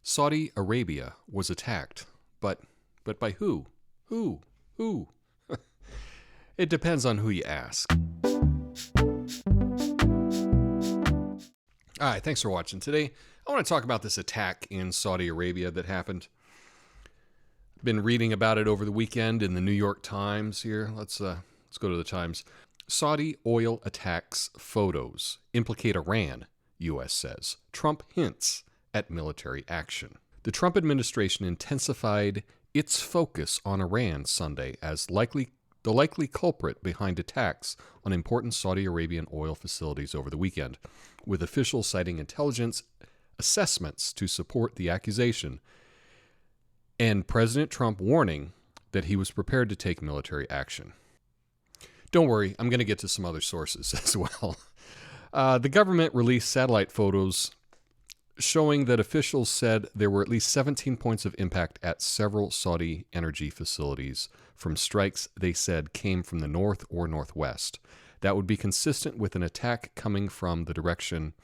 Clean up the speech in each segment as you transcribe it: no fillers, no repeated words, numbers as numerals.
Saudi Arabia was attacked, but by who? Who? It depends on who you ask. All right, thanks for watching. Today, I want to talk about this attack in Saudi Arabia that happened. Been reading about it over the weekend in the New York Times here. Let's go to the Times. Saudi oil attacks photos implicate Iran, U.S. says. Trump hints at military action. The Trump administration intensified its focus on Iran Sunday as the likely culprit behind attacks on important Saudi Arabian oil facilities over the weekend, with officials citing intelligence assessments to support the accusation, and President Trump warning that he was prepared to take military action. Don't worry, I'm going to get to some other sources as well. The government released satellite photos showing that officials said there were at least 17 points of impact at several Saudi energy facilities from strikes they said came from the north or northwest. That would be consistent with an attack coming from the direction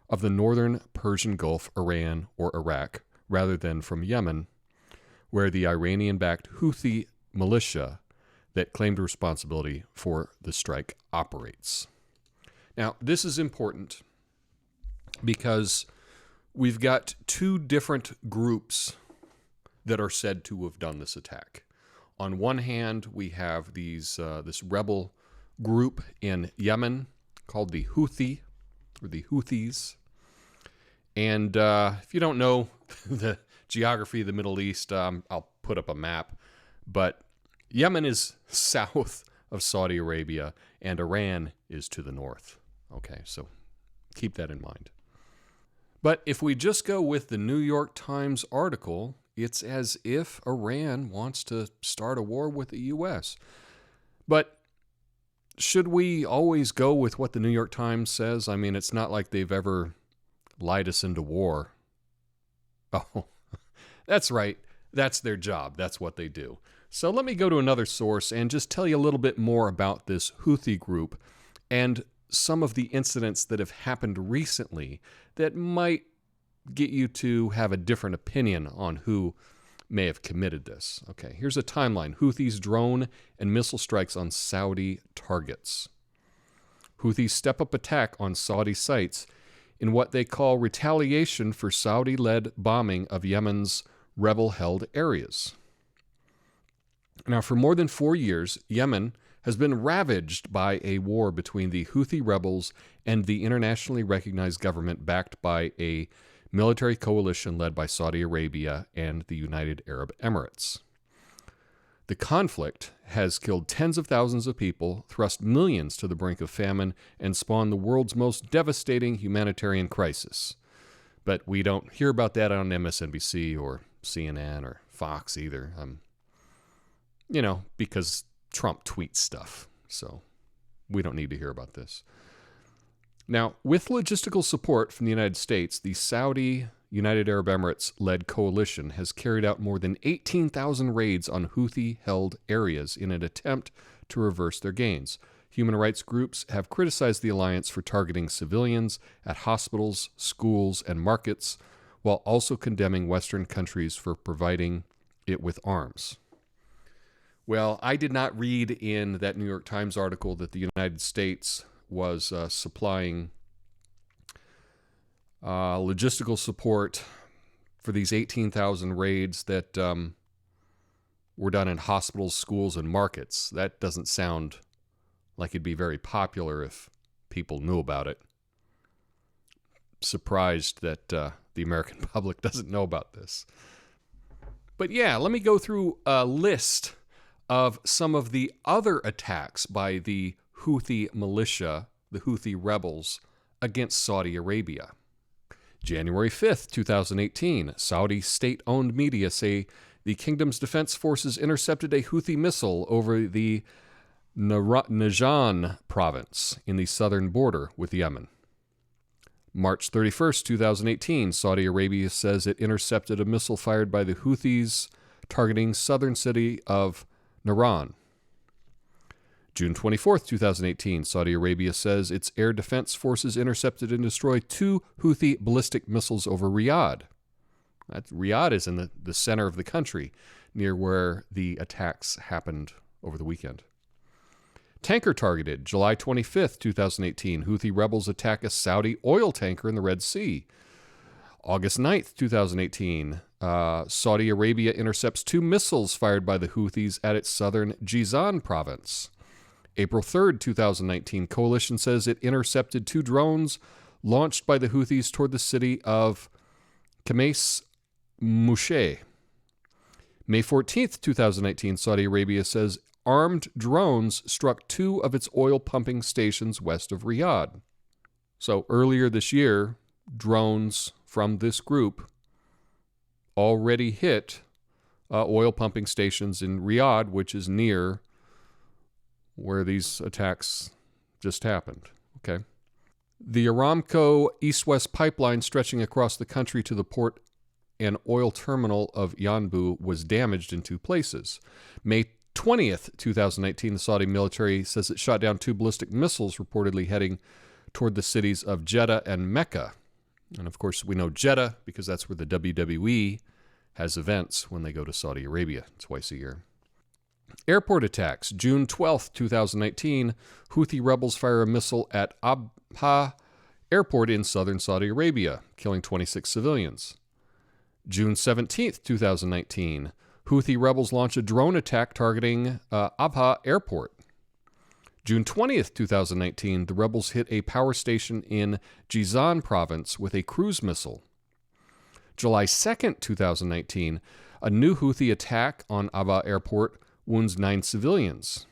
of the northern Persian Gulf, Iran, or Iraq, rather than from Yemen, where the Iranian-backed Houthi militia that claimed responsibility for the strike operates. Now, this is important because we've got two different groups that are said to have done this attack. On one hand, we have this rebel group in Yemen called the Houthi, or the Houthis. And if you don't know the geography of the Middle East, I'll put up a map. But Yemen is south of Saudi Arabia, and Iran is to the north. Okay, so keep that in mind. But if we just go with the New York Times article, it's as if Iran wants to start a war with the U.S. But should we always go with what the New York Times says? I mean, it's not like they've ever lied us into war. Oh, that's right. That's their job. That's what they do. So let me go to another source and just tell you a little bit more about this Houthi group and some of the incidents that have happened recently that might get you to have a different opinion on who may have committed this. Okay, here's a timeline. Houthis drone and missile strikes on Saudi targets. Houthis step-up attack on Saudi sites in what they call retaliation for Saudi-led bombing of Yemen's rebel-held areas. Now, for more than 4 years, Yemen has been ravaged by a war between the Houthi rebels and the internationally recognized government backed by a military coalition led by Saudi Arabia and the United Arab Emirates. The conflict has killed tens of thousands of people, thrust millions to the brink of famine, and spawned the world's most devastating humanitarian crisis. But we don't hear about that on MSNBC or CNN or Fox either. Because Trump tweets stuff, so we don't need to hear about this. Now, with logistical support from the United States, the Saudi United Arab Emirates-led coalition has carried out more than 18,000 raids on Houthi-held areas in an attempt to reverse their gains. Human rights groups have criticized the alliance for targeting civilians at hospitals, schools, and markets, while also condemning Western countries for providing it with arms. Well, I did not read in that New York Times article that the United States was supplying logistical support for these 18,000 raids that were done in hospitals, schools, and markets. That doesn't sound like it'd be very popular if people knew about it. Surprised that the American public doesn't know about this. But yeah, let me go through a list of some of the other attacks by the Houthi militia, the Houthi rebels, against Saudi Arabia. January 5th, 2018, Saudi state-owned media say the kingdom's defense forces intercepted a Houthi missile over the Najran province in the southern border with Yemen. March 31st, 2018, Saudi Arabia says it intercepted a missile fired by the Houthis targeting southern city of Najran. June 24th, 2018, Saudi Arabia says its air defense forces intercepted and destroyed 2 Houthi ballistic missiles over Riyadh. Riyadh is in the center of the country, near where the attacks happened over the weekend. Tanker targeted, July 25th, 2018. Houthi rebels attack a Saudi oil tanker in the Red Sea. August 9th, 2018. Saudi Arabia intercepts 2 missiles fired by the Houthis at its southern Jizan province. April 3rd, 2019. Coalition says it intercepted 2 drones launched by the Houthis toward the city of Khamis Mouché. May 14th, 2019. Saudi Arabia says armed drones struck 2 of its oil pumping stations west of Riyadh. So earlier this year, drones from this group already hit oil pumping stations in Riyadh, which is near where these attacks just happened. Okay. The Aramco East-West pipeline stretching across the country to the port and oil terminal of Yanbu was damaged in 2 places. May 20th, 2019, the Saudi military says it shot down 2 ballistic missiles reportedly heading toward the cities of Jeddah and Mecca. And of course, we know Jeddah because that's where the WWE has events when they go to Saudi Arabia twice a year. Airport attacks. June 12th, 2019, Houthi rebels fire a missile at Abha Airport in southern Saudi Arabia, killing 26 civilians. June 17th, 2019, Houthi rebels launch a drone attack targeting Abha Airport. June 20th, 2019, the rebels hit a power station in Jizan province with a cruise missile. July 2nd, 2019, a new Houthi attack on Abha Airport wounds 9 civilians.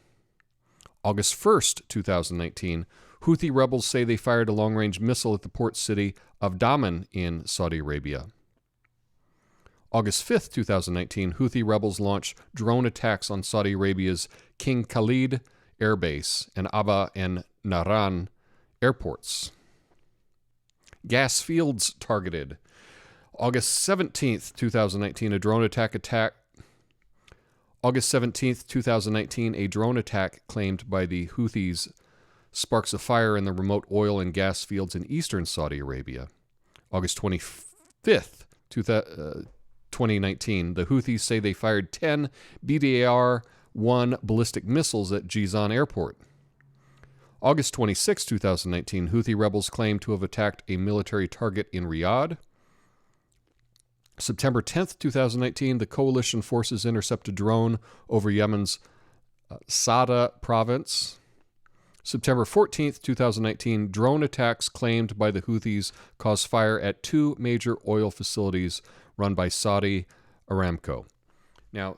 August 1st, 2019, Houthi rebels say they fired a long-range missile at the port city of Daman in Saudi Arabia. August 5th, 2019, Houthi rebels launch drone attacks on Saudi Arabia's King Khalid Air Base and Abha and Naran airports. Gas fields targeted. August 17th, 2019, August 17th, 2019, a drone attack claimed by the Houthis sparks a fire in the remote oil and gas fields in eastern Saudi Arabia. August 25th, 2019, the Houthis say they fired 10 BDR-1 ballistic missiles at Jizan Airport. August 26, 2019, Houthi rebels claim to have attacked a military target in Riyadh. September 10th, 2019, the coalition forces intercept a drone over Yemen's Sada province. September 14th, 2019, drone attacks claimed by the Houthis caused fire at 2 major oil facilities run by Saudi Aramco. Now,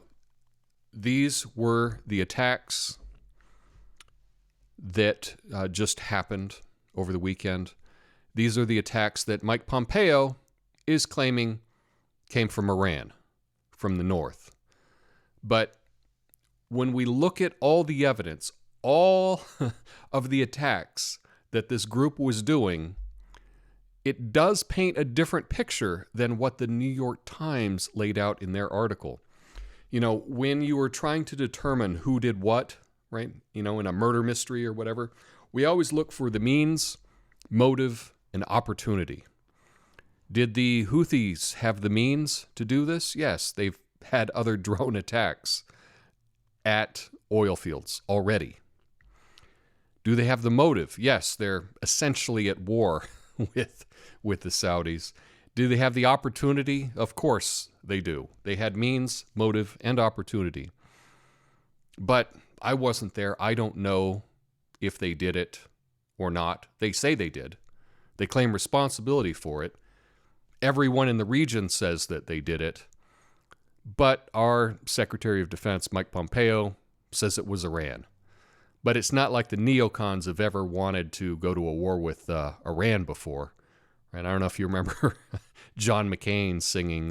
these were the attacks that just happened over the weekend. These are the attacks that Mike Pompeo is claiming came from Iran, from the north. But when we look at all the evidence, all of the attacks that this group was doing, it does paint a different picture than what the New York Times laid out in their article. You know, when you were trying to determine who did what, right? You know, in a murder mystery or whatever, we always look for the means, motive, and opportunity. Did the Houthis have the means to do this? Yes, they've had other drone attacks at oil fields already. Do they have the motive? Yes, they're essentially at war with the Saudis. Do they have the opportunity? Of course they do. They had means, motive, and opportunity. But I wasn't there. I don't know if they did it or not. They say they did. They claim responsibility for it. Everyone in the region says that they did it. But our Secretary of Defense, Mike Pompeo, says it was Iran. But it's not like the neocons have ever wanted to go to a war with Iran before. And I don't know if you remember John McCain singing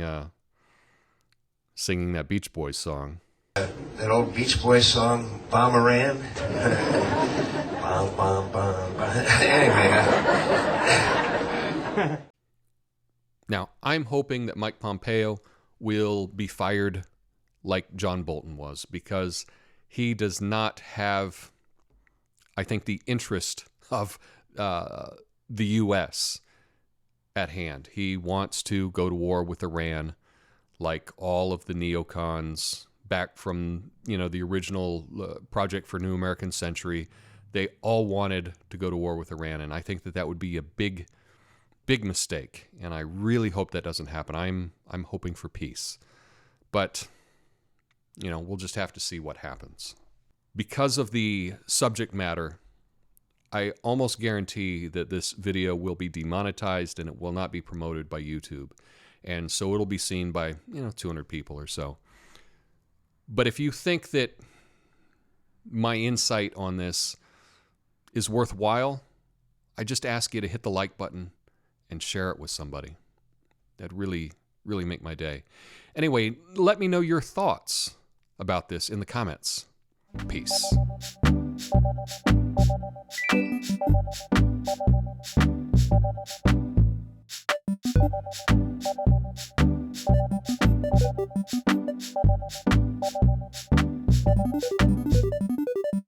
that Beach Boys song. That old Beach Boys song, Bomb Iran. Bomb, bomb, bomb, bomb. Anyway. Now, I'm hoping that Mike Pompeo will be fired like John Bolton was, because he does not have, I think, the interest of the U.S. at hand. He wants to go to war with Iran like all of the neocons back from, the original Project for New American Century. They all wanted to go to war with Iran, and I think that would be a big mistake, and I really hope that doesn't happen. I'm hoping for peace. But, we'll just have to see what happens. Because of the subject matter, I almost guarantee that this video will be demonetized and it will not be promoted by YouTube. And so it'll be seen by, 200 people or so. But if you think that my insight on this is worthwhile, I just ask you to hit the like button and share it with somebody. That'd really, really make my day. Anyway, let me know your thoughts about this in the comments. Peace.